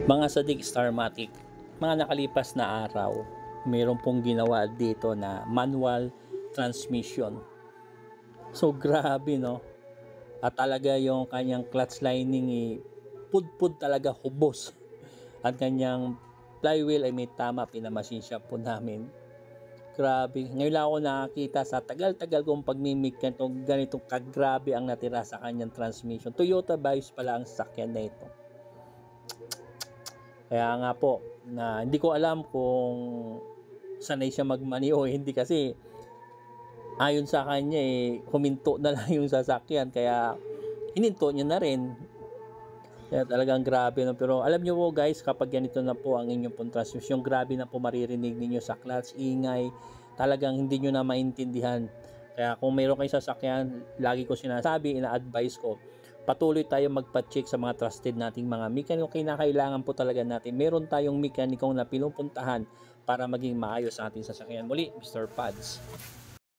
Mga sadik Starmatic, mga nakalipas na araw, mayroon pong ginawa dito na manual transmission. So grabe no. At talaga yung kanyang clutch lining pudpud talaga hubos. At kanyang flywheel ay may tama, pinamasin siya po namin. Grabe. Ngayon lang ako nakakita sa tagal-tagal kong pagmimik ganitong kagrabe ang natira sa kanyang transmission. Toyota Vios pala ang sakyan na ito. Kaya nga po, na hindi ko alam kung sanay siya magmani o hindi, kasi ayon sa kanya huminto na lang yung sasakyan, kaya hininto niya na rin. Kaya talagang grabe no. Pero alam niyo po guys, kapag ganito na po ang inyong pong transmission, grabe na po maririnig ninyo sa clutch, ingay, talagang hindi nyo na maintindihan. Kaya kung mayroon kayong sasakyan, lagi ko sinasabi, ina-advise ko, patuloy tayo magpa-check sa mga trusted nating mga mekaniko. Kinakailangan po talaga natin meron tayong mekaniko na pinupuntahan para maging maayos sa ating sasakyan. Muli, Mr. Pads.